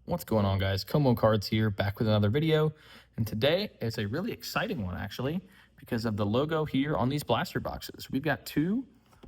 What's going on, guys? ComoCards here, back with another video. And today is a really exciting one, actually, because of the logo here on these blaster boxes. We've got two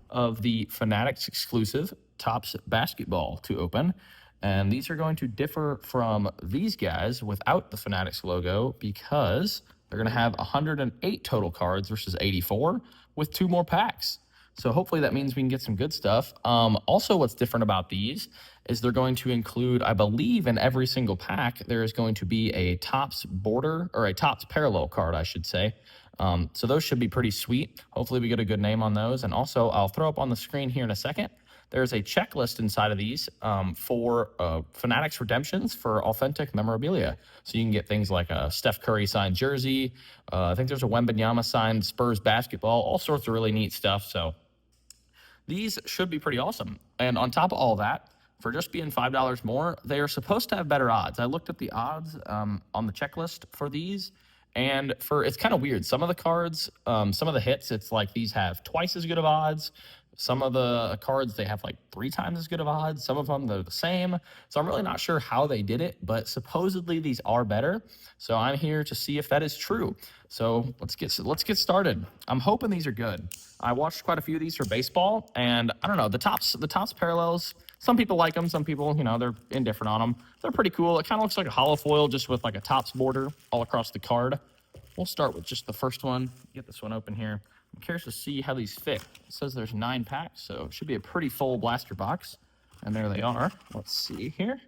of the Fanatics exclusive Topps basketball to open. And these are going to differ from these guys without the Fanatics logo because they're going to have 108 total cards versus 84 with two more packs. So hopefully that means we can get some good stuff. Also, what's different about these is they're going to include, I believe in every single pack, there is going to be a Topps border, or a Topps parallel card, I should say. So those should be pretty sweet. Hopefully we get a good name on those. And also, I'll throw up on the screen here in a second. There's a checklist inside of these for Fanatics redemptions for authentic memorabilia. So you can get things like a Steph Curry signed jersey. I think there's a Wembanyama signed Spurs basketball, all sorts of really neat stuff. So these should be pretty awesome. And on top of all that, for just being $5 more, they are supposed to have better odds. I looked at the odds on the checklist for these, and it's kind of weird. Some of the cards, some of the hits, it's like these have twice as good of odds. Some of the cards, they have like 3 times as good of odds. Some of them, they're the same. So I'm really not sure how they did it, but supposedly these are better. So I'm here to see if that is true. So let's get started. I'm hoping these are good. I watched quite a few of these for baseball, and I don't know, the Topps parallels, some people like them, some people, they're indifferent on them. They're pretty cool. It kind of looks like a hollow foil just with like a Topps border all across the card. We'll start with just the first one. Get this one open here. I'm curious to see how these fit. It says there's 9 packs, so it should be a pretty full blaster box. And there they are. Let's see here.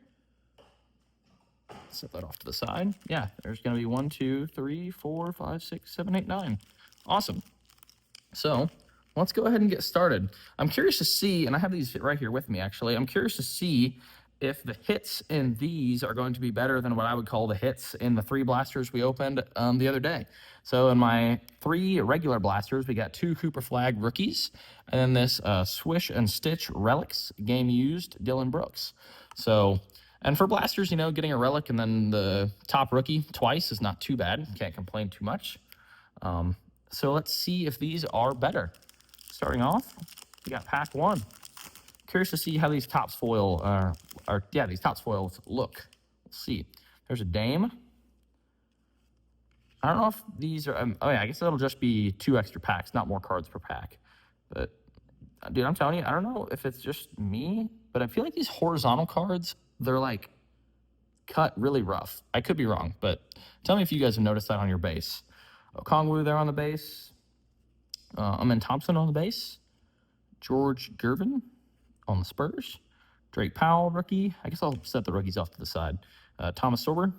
Set that off to the side. Yeah, there's going to be 1, 2, 3, 4, 5, 6, 7, 8, 9. Awesome. So let's go ahead and get started. I'm curious to see, and I have these right here with me, actually. I'm curious to see if the hits in these are going to be better than what I would call the hits in the 3 blasters we opened the other day. So in my 3 regular blasters, we got 2 Cooper Flag rookies, and then this Swish and Stitch Relics game used Dylan Brooks. So, and for blasters, getting a relic and then the top rookie twice is not too bad. Can't complain too much. So let's see if these are better. Starting off, we got pack 1. Curious to see how these Topps foil these Topps foils look. Let's see. There's a Dame. I don't know if these are. I guess it'll just be 2 extra packs, not more cards per pack. But dude, I'm telling you, I don't know if it's just me, but I feel like these horizontal cards, they're like cut really rough. I could be wrong, but tell me if you guys have noticed that on your base. Okongwu there on the base. Amen Thompson on the base. George Gervin on the Spurs. Drake Powell, rookie. I guess I'll set the rookies off to the side. Thomas Sorber.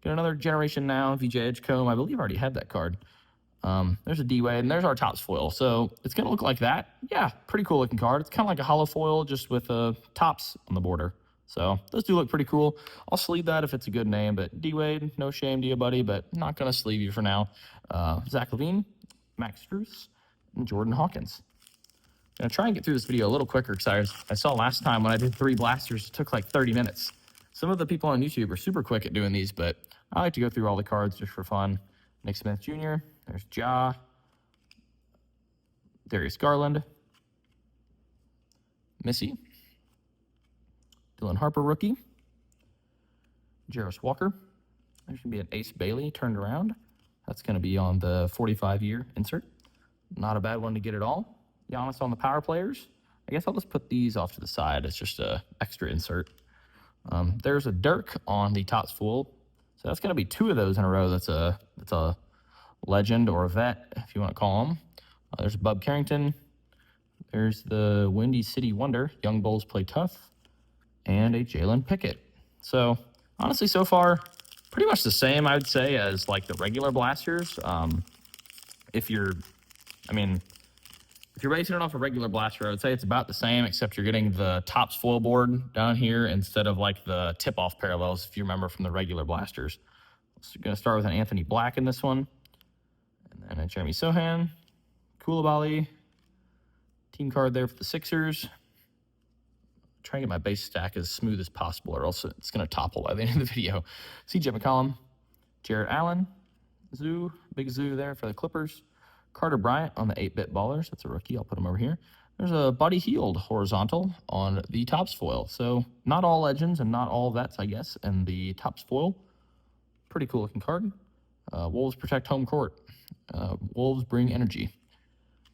Get another Generation Now. VJ Edgecombe. I believe I already had that card. There's a D-Wade, and there's our Topps foil. So it's going to look like that. Yeah, pretty cool looking card. It's kind of like a hollow foil, just with Topps on the border. So those do look pretty cool. I'll sleeve that if it's a good name, but D-Wade, no shame to you, buddy, but not going to sleeve you for now. Zach LaVine, Max Strus, and Jordan Hawkins. I'm going to try and get through this video a little quicker because I saw last time when I did 3 blasters, it took like 30 minutes. Some of the people on YouTube are super quick at doing these, but I like to go through all the cards just for fun. Nick Smith Jr., there's Ja, Darius Garland, Missy, Dylan Harper, rookie, Jarris Walker. There's going to be an Ace Bailey turned around. That's going to be on the 45-year insert. Not a bad one to get it all. Giannis on the power players. I guess I'll just put these off to the side. It's just a extra insert. There's a Dirk on the Topps foil. So that's going to be 2 of those in a row. That's a legend or a vet, if you want to call him. There's a Bub Carrington. There's the Windy City Wonder. Young Bulls play tough. And a Jalen Pickett. So honestly, so far, pretty much the same, I would say, as like the regular blasters. If you're basing it off a regular blaster, I would say it's about the same, except you're getting the Topps foil board down here instead of like the tip-off parallels, if you remember from the regular blasters. So we're going to start with an Anthony Black in this one. And then a Jeremy Sohan, Koulibaly, team card there for the Sixers. Try and get my base stack as smooth as possible, or else it's going to topple by the end of the video. CJ McCollum, Jarrett Allen, Big Zoo there for the Clippers. Carter Bryant on the 8-Bit Ballers. That's a rookie. I'll put him over here. There's a Buddy Healed horizontal on the Topps foil. So not all legends and not all vets, I guess, and the Topps foil. Pretty cool looking card. Wolves protect home court. Wolves bring energy.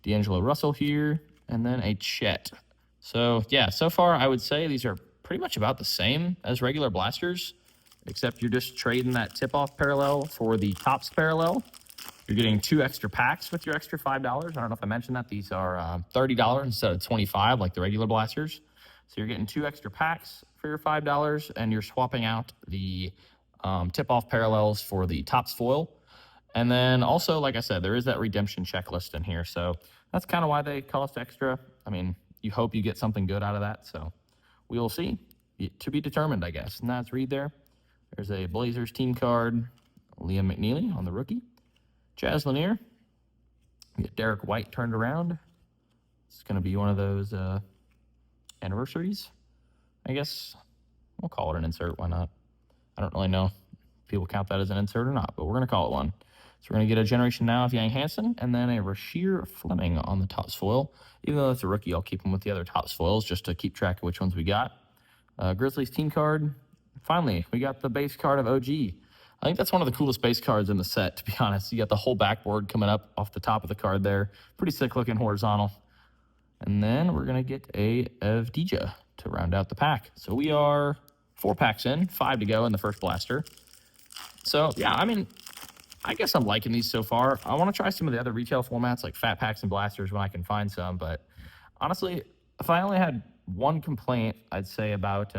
D'Angelo Russell here, and then a Chet. So yeah, so far I would say these are pretty much about the same as regular blasters, except you're just trading that tip-off parallel for the Topps parallel. You're getting 2 extra packs with your extra $5. I don't know if I mentioned that. These are $30 instead of $25 like the regular blasters. So you're getting 2 extra packs for your $5, and you're swapping out the tip-off parallels for the Topps foil. And then also, like I said, there is that redemption checklist in here. So that's kind of why they cost extra. I mean, you hope you get something good out of that. So we will see. To be determined, I guess. And that's read there. There's a Blazers team card. Liam McNeely on the rookie. Jazz Lanier. We get Derek White turned around. It's going to be one of those anniversaries, I guess. We'll call it an insert. Why not? I don't really know if people count that as an insert or not, but we're going to call it one. So we're going to get a Generation Now of Yang Hansen and then a Rasheer Fleming on the Topps foil. Even though it's a rookie, I'll keep him with the other Topps foils just to keep track of which ones we got. Grizzlies team card. Finally, we got the base card of OG. I think that's one of the coolest base cards in the set, to be honest. You got the whole backboard coming up off the top of the card there. Pretty sick looking horizontal. And then we're going to get a Evdija to round out the pack. So we are 4 packs in, 5 to go in the first blaster. So, yeah, I mean, I guess I'm liking these so far. I want to try some of the other retail formats like fat packs and blasters when I can find some. But honestly, if I only had one complaint, I'd say about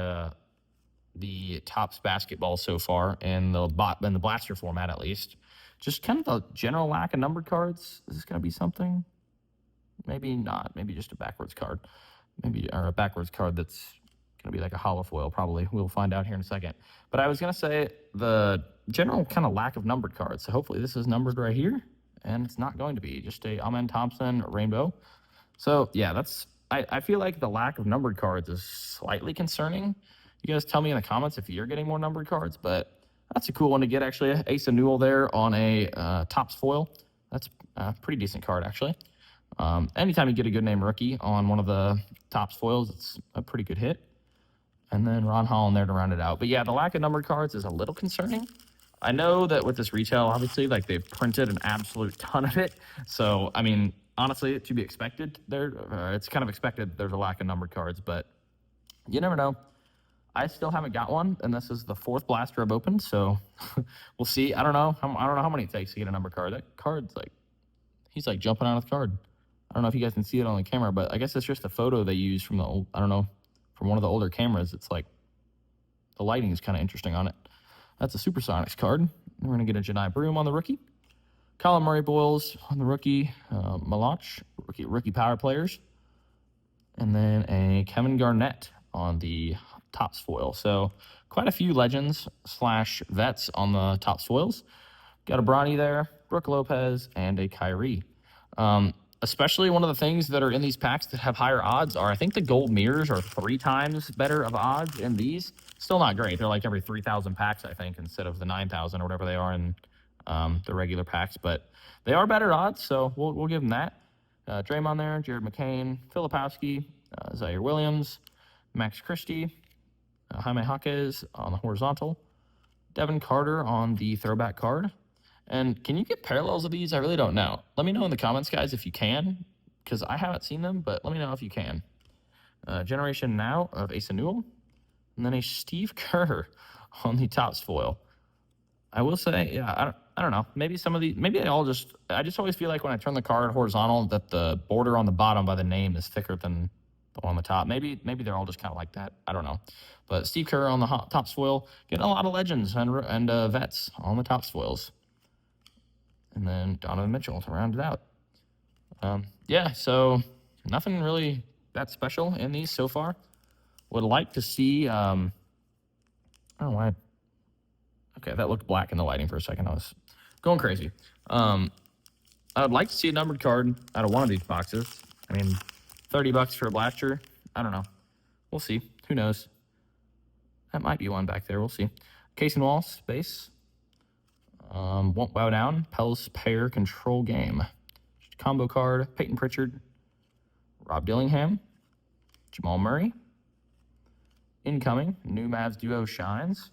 the Topps basketball so far in the blaster format, at least, just kind of the general lack of numbered cards. Is this going to be something? Maybe not. Maybe just a backwards card. Maybe, or a backwards card that's going to be like a hollow foil, probably. We'll find out here in a second. But I was going to say the general kind of lack of numbered cards. So hopefully this is numbered right here, and it's not going to be just a Amen Thompson rainbow. So yeah, I feel like the lack of numbered cards is slightly concerning. You guys tell me in the comments if you're getting more numbered cards, but that's a cool one to get, actually. Ace of Newell there on a Topps foil. That's a pretty decent card, actually. Anytime you get a good name rookie on one of the Topps foils, it's a pretty good hit. And then Ron Holland there to round it out. But yeah, the lack of numbered cards is a little concerning. I know that with this retail, obviously, like they've printed an absolute ton of it. So, I mean, honestly, to be expected there, it's kind of expected there's a lack of numbered cards, but you never know. I still haven't got one, and this is the 4th blaster I've opened, so we'll see. I don't know how many it takes to get a number card. That card's like, he's like jumping out of the card. I don't know if you guys can see it on the camera, but I guess it's just a photo they use from the old, I don't know, from one of the older cameras. It's like the lighting is kind of interesting on it. That's a Supersonics card. We're gonna get a Janai Broom on the rookie, Colin Murray Boyles on the rookie, Malach, rookie power players, and then a Kevin Garnett on the Topps foil. So quite a few legends / vets on the Topps foils. Got a Bronny there, Brooke Lopez, and a Kyrie. Especially one of the things that are in these packs that have higher odds are, I think the gold mirrors are 3 times better of odds in these. Still not great. They're like every 3,000 packs, I think, instead of the 9,000 or whatever they are in the regular packs. But they are better odds, so we'll give them that. Draymond there, Jared McCain, Filipowski, Zaire Williams, Max Christie, Jaime Jaquez on the horizontal, Devin Carter on the throwback card. And can you get parallels of these? I really don't know. Let me know in the comments, guys, if you can, because I haven't seen them, but let me know if you can. Generation Now of Ace of Newell, and then a Steve Kerr on the Topps foil. I will say, yeah, I don't know. Maybe some of these, maybe they all just, I just always feel like when I turn the card horizontal that the border on the bottom by the name is thicker than the one on the top. Maybe they're all just kind of like that. I don't know. But Steve Kerr on the Topps foil, getting a lot of legends and vets on the Topps foils. And then Donovan Mitchell to round it out. Yeah, so nothing really that special in these so far. Would like to see, I don't know why. Okay, that looked black in the lighting for a second. I was going crazy. I would like to see a numbered card out of one of these boxes. I mean, $30 for a blaster. I don't know. We'll see. Who knows? That might be one back there. We'll see. Case and Walls, base. Won't Bow Down, Pels Pair Control Game. Combo card, Peyton Pritchard, Rob Dillingham, Jamal Murray. Incoming, new Mavs duo shines.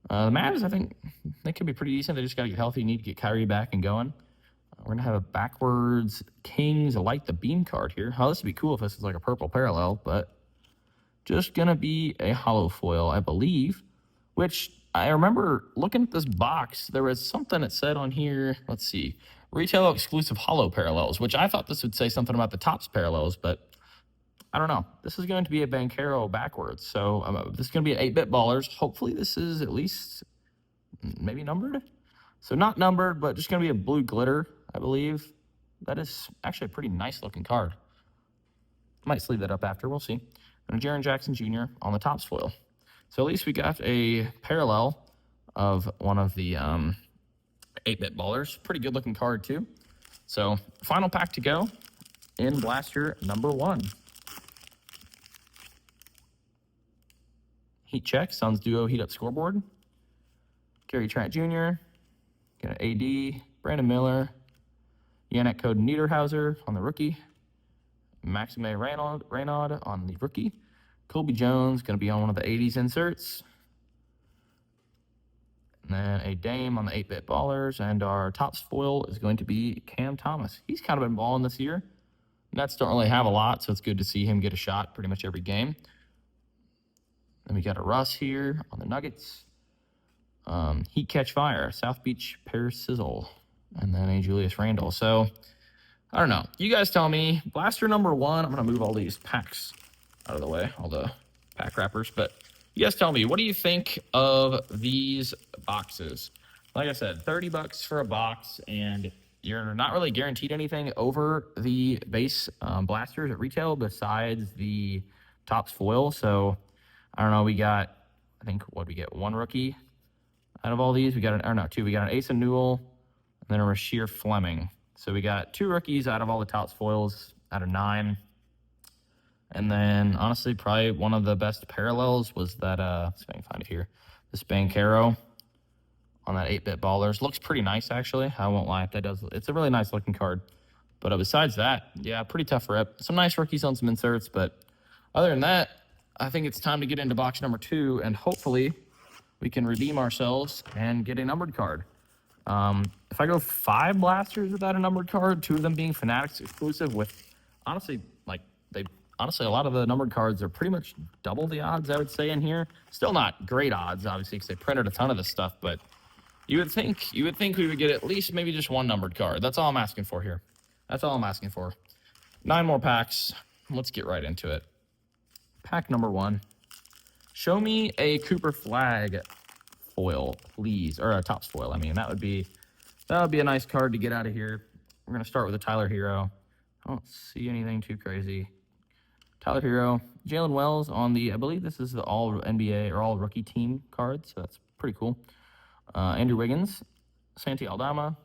The Mavs, I think, they could be pretty decent. They just got to get healthy. Need to get Kyrie back and going. We're going to have a backwards Kings Light the Beam card here. Oh, this would be cool if this is like a purple parallel, but just going to be a hollow foil, I believe, which I remember looking at this box. There was something that said on here, let's see, retail exclusive hollow parallels, which I thought this would say something about the Topps parallels, but I don't know. This is going to be a Banchero backwards. So this is going to be an 8-bit ballers. Hopefully this is at least maybe numbered. So not numbered, but just going to be a blue glitter, I believe. That is actually a pretty nice looking card. Might sleeve that up after. We'll see. And a Jaren Jackson Jr. on the Topps foil. So at least we got a parallel of one of the 8-bit ballers. Pretty good looking card too. So final pack to go in blaster number 1. Heat check, Suns duo heat up scoreboard. Gary Trent Jr. Got an AD, Brandon Miller, Yannick Code Niederhauser on the rookie. Maxime Reynaud on the rookie. Colby Jones going to be on one of the 80s inserts. And then a Dame on the 8-bit ballers. And our Topps foil is going to be Cam Thomas. He's kind of been balling this year. Nets don't really have a lot, so it's good to see him get a shot pretty much every game. Then we got a Russ here on the Nuggets. Heat Catch Fire, South Beach Paris Sizzle, and then a Julius Randle. So, I don't know. You guys tell me. Blaster number 1. I'm going to move all these packs out of the way, all the pack wrappers. But you guys tell me, what do you think of these boxes? Like I said, $30 for a box, and you're not really guaranteed anything over the base blasters at retail besides the Topps foil. So, I don't know, we got, I think, what we get? 1 rookie out of all these. We got an, 2. We got an Asa Newell and then a Rasheer Fleming. So we got 2 rookies out of all the Topps foils out of 9. And then, honestly, probably one of the best parallels was that, let's see if I can find it here, this Banchero on that 8-bit ballers. Looks pretty nice, actually. I won't lie. It's a really nice looking card. But besides that, yeah, pretty tough rep. Some nice rookies on some inserts, but other than that, I think it's time to get into box number 2, and hopefully we can redeem ourselves and get a numbered card. If I go 5 blasters without a numbered card, 2 of them being Fanatics exclusive with, honestly, a lot of the numbered cards are pretty much double the odds, I would say, in here. Still not great odds, obviously, because they printed a ton of this stuff, but you would think we would get at least maybe just 1 numbered card. That's all I'm asking for here. That's all I'm asking for. 9 more packs. Let's get right into it. Pack number 1. Show me a Cooper Flag foil, please, or a Topps foil. I mean, that would be a nice card to get out of here. We're gonna start with a Tyler Hero. I don't see anything too crazy. Tyler Hero, Jalen Wells on the, I believe this is the all NBA or all rookie team card, so that's pretty cool. Andrew Wiggins, Santi Aldama,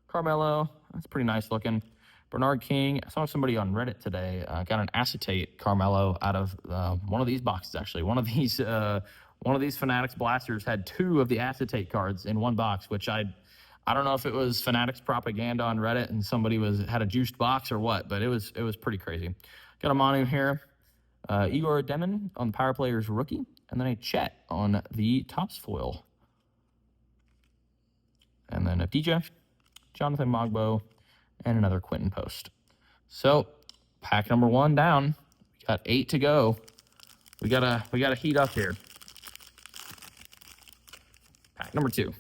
Carmelo. That's pretty nice looking. Bernard King. I saw somebody on Reddit today got an acetate Carmelo out of one of these boxes. Actually, one of these Fanatics blasters had 2 of the acetate cards in one box, which I don't know if it was Fanatics propaganda on Reddit and somebody had a juiced box or what, but it was pretty crazy. Got a Manu here, Igor Demon on the Power Players rookie, and then a Chet on the Topps foil, and then a DJ, Jonathan Mogbo, and another Quentin Post. So, pack number 1 down. We got 8 to go. We gotta heat up here. Pack number 2.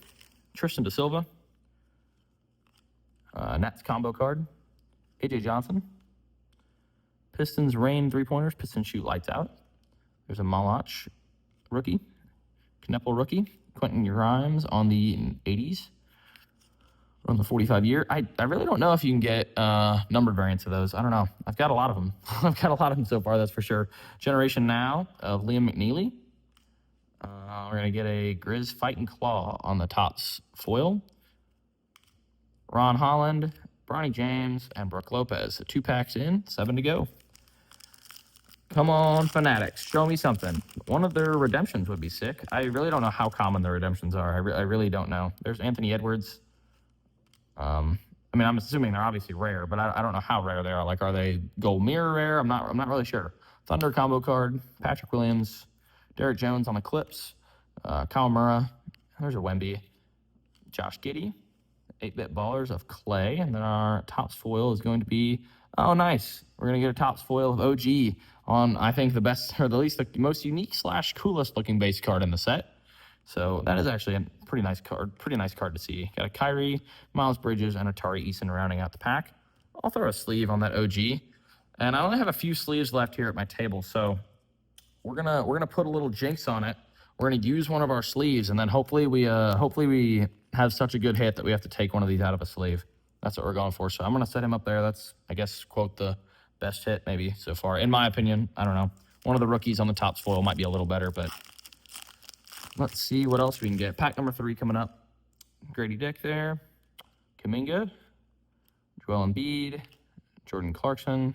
Tristan Da Silva. Nats combo card. AJ Johnson. Pistons rain 3-pointers. Pistons shoot lights out. There's a Malach rookie. Knepel rookie. Quentin Grimes on the 80s. On the 45-year. I really don't know if you can get numbered variants of those. I don't know. I've got a lot of them. I've got a lot of them so far, that's for sure. Generation Now of Liam McNeely. We're going to get a Grizz Fighting Claw on the Topps foil. Ron Holland, Bronny James, and Brooke Lopez. So 2 packs in, 7 to go. Come on, Fanatics. Show me something. One of their redemptions would be sick. I really don't know how common the redemptions are. I really don't know. There's Anthony Edwards. I mean, I'm assuming they're obviously rare, but I don't know how rare they are. Like, are they gold mirror rare? I'm not really sure. Thunder combo card, Patrick Williams, Derek Jones on the Clips, Kyle Murrah, there's a Wemby, Josh Giddey, 8-bit ballers of Clay, and then our Topps foil is going to be, oh, nice. We're going to get a Topps foil of OG on, I think, the best, or at least the most unique / coolest looking base card in the set. So that is actually a pretty nice card to see. Got a Kyrie, Miles Bridges, and a Tari Eason rounding out the pack. I'll throw a sleeve on that OG. And I only have a few sleeves left here at my table, so we're gonna put a little jinx on it. We're gonna use one of our sleeves, and then hopefully we have such a good hit that we have to take one of these out of a sleeve. That's what we're going for. So I'm gonna set him up there. That's, I guess, quote, the best hit maybe so far, in my opinion. I don't know. One of the rookies on the Topps foil might be a little better, but let's see what else we can get. Pack number 3 coming up. Grady Dick there. Kuminga. Joel Embiid. Jordan Clarkson.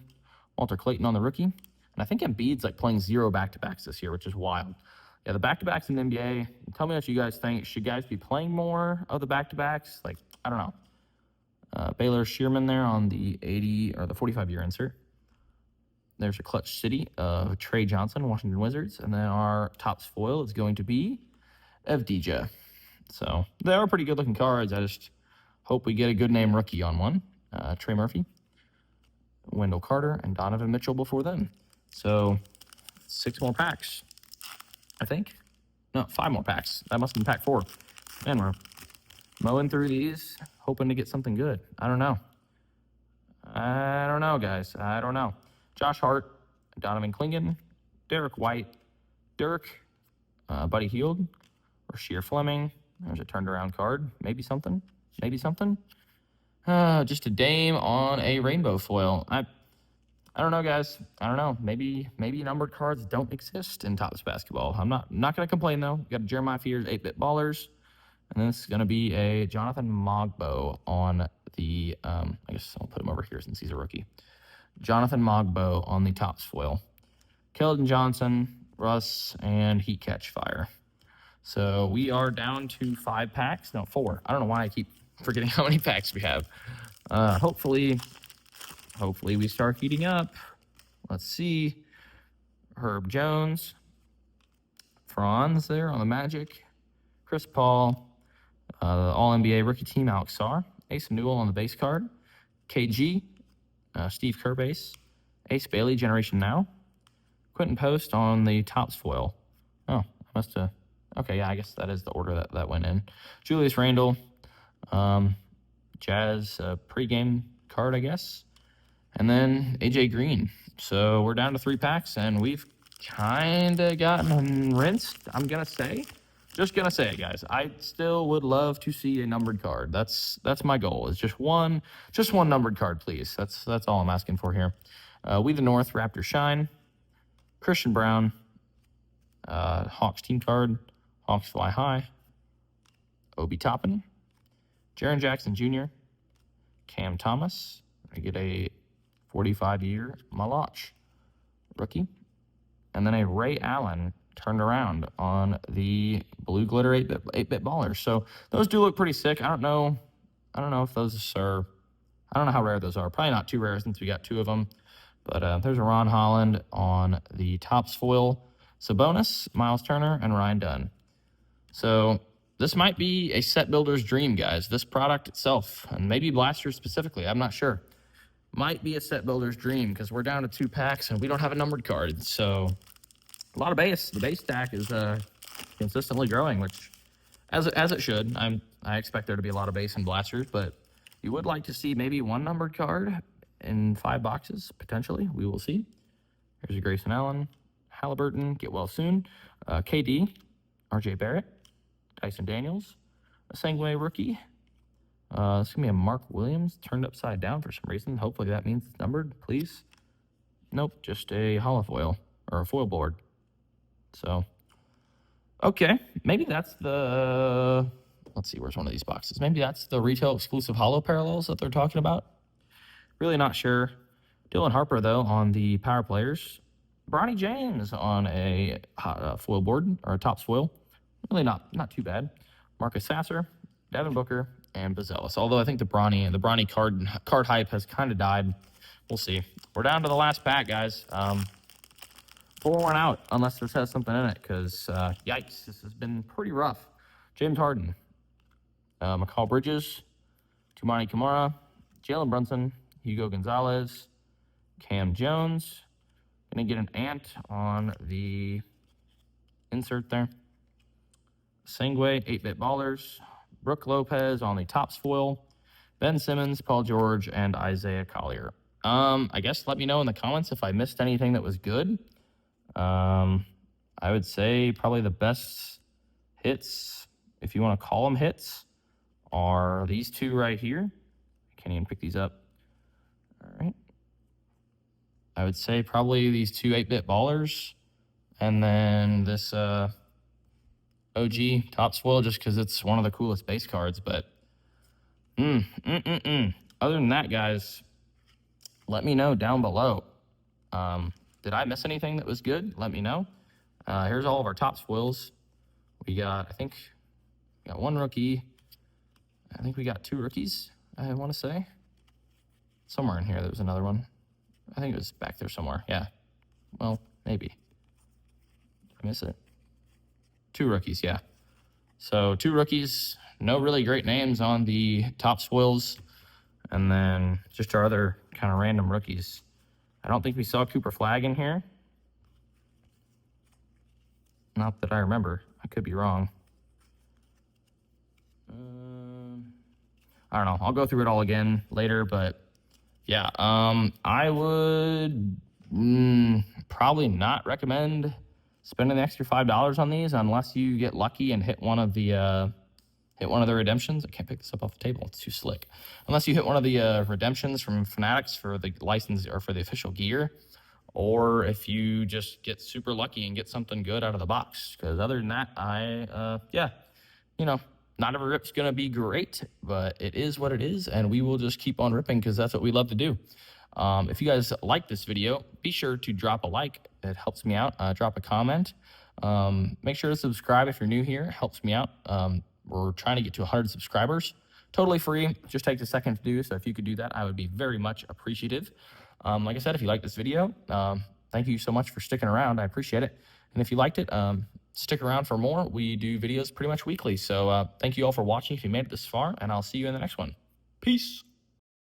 Walter Clayton on the rookie. And I think Embiid's like playing 0 back-to-backs this year, which is wild. Yeah, the back-to-backs in the NBA, tell me what you guys think. Should guys be playing more of the back-to-backs? Like, I don't know. Baylor Shearman there on the 80 or the 45-year insert. There's a Clutch City of Trey Johnson, Washington Wizards. And then our Topps foil is going to be Evdija. So they are pretty good-looking cards. I just hope we get a good name rookie on one. Trey Murphy, Wendell Carter, and Donovan Mitchell before then. So 6 more packs, I think. No, 5 more packs. That must have been pack 4. Man, we're mowing through these, hoping to get something good. I don't know. Guys. I don't know. Josh Hart, Donovan Clingan, Derek White, Dirk, Buddy Hield, Rasheer Fleming. There's a turned around card. Maybe something. Just a Dame on a rainbow foil. I don't know, guys. I don't know. Maybe numbered cards don't exist in Topps basketball. I'm not going to complain, though. We got a Jeremiah Fears 8-bit ballers. And this is going to be a Jonathan Mogbo on the, I guess I'll put him over here since he's a rookie. Jonathan Mogbo on the Topps foil. Keldon Johnson, Russ, and Heat Catch Fire. So we are down to 5 packs. No, 4. I don't know why I keep forgetting how many packs we have. Hopefully we start heating up. Let's see. Herb Jones. Franz there on the Magic. Chris Paul. All-NBA rookie team, Alex Sarr. Ace Newell on the base card. KG. Steve Kerr base. Ace Bailey, Generation Now. Quentin Post on the Topps foil. Oh, I must have... Okay, yeah, I guess that is the order that went in. Julius Randle. Jazz pregame card, I guess. And then AJ Green. So we're down to 3 packs, and we've kind of gotten rinsed, I'm going to say. Just going to say it, guys. I still would love to see a numbered card. That's my goal, is just one numbered card, please. That's all I'm asking for here. We the North, Raptor Shine. Christian Brown. Hawks team card. Hawks Fly High. Obi Toppin. Jaren Jackson Jr. Cam Thomas. I get a 45-year Malach rookie. And then a Ray Allen turned around on the Blue Glitter 8-bit ballers. So those do look pretty sick. I don't know if those are... I don't know how rare those are. Probably not too rare since we got 2 of them. But there's a Ron Holland on the Topps foil. Sabonis, Miles Turner, and Ryan Dunn. So this might be a set builder's dream, guys. This product itself, and maybe Blasters specifically, I'm not sure, might be a set builder's dream because we're down to 2 packs and we don't have a numbered card. So a lot of base. The base stack is consistently growing, which as it should. I expect there to be a lot of base in Blasters, but you would like to see maybe 1 numbered card in 5 boxes, potentially. We will see. Here's a Grayson Allen, Halliburton, get well soon. KD, RJ Barrett, Tyson Daniels, a Sanguine rookie. This is going to be a Mark Williams turned upside down for some reason. Hopefully that means it's numbered, please. Nope, just a holofoil or a foil board. So, okay, maybe that's the... Let's see, where's one of these boxes? Maybe that's the retail exclusive holo parallels that they're talking about. Really not sure. Dylan Harper, though, on the Power Players. Bronny James on a foil board, or a Topps foil. Really not too bad. Marcus Sasser, Devin Booker, and Bazelis. Although I think the Bronny card hype has kind of died. We'll see. We're down to the last pack, guys. Pour one out unless this has something in it, because yikes, this has been pretty rough. James Harden, McCall Bridges, Tumani Kamara, Jalen Brunson, Hugo Gonzalez, Cam Jones. Gonna get an ant on the insert there. Sangway, 8-Bit Ballers, Brooke Lopez on the Topps foil, Ben Simmons, Paul George, and Isaiah Collier. I guess let me know in the comments if I missed anything that was good. I would say probably the best hits, if you want to call them hits, are these two right here. I can't even pick these up. All right. I would say probably these two 8-Bit Ballers, and then this OG Topps foil, just because it's one of the coolest base cards. But other than that, guys, let me know down below. Did I miss anything that was good? Let me know. Here's all of our Topps foils. We got, I think, got one rookie. I think we got two rookies, I want to say. Somewhere in here, there was another one. I think it was back there somewhere. Yeah. Well, maybe. Did I miss it? Two rookies, yeah. So 2 rookies. No really great names on the Topps foils. And then just our other kind of random rookies. I don't think we saw Cooper Flag in here. Not that I remember. I could be wrong. I don't know. I'll go through it all again later, but yeah, I would probably not recommend spending the extra $5 on these unless you get lucky and hit one of the redemptions. I can't pick this up off the table. It's too slick. Unless you hit one of the redemptions from Fanatics for the license or for the official gear, or if you just get super lucky and get something good out of the box. Because other than that, not every rip's going to be great, but it is what it is, and we will just keep on ripping because that's what we love to do. If you guys like this video, be sure to drop a like. It helps me out. Drop a comment. Make sure to subscribe if you're new here. It helps me out. We're trying to get to 100 subscribers. Totally free. Just takes a second to do, so if you could do that, I would be very much appreciative. Like I said, if you like this video, thank you so much for sticking around. I appreciate it. And if you liked it, stick around for more. We do videos pretty much weekly. So thank you all for watching if you made it this far, and I'll see you in the next one. Peace.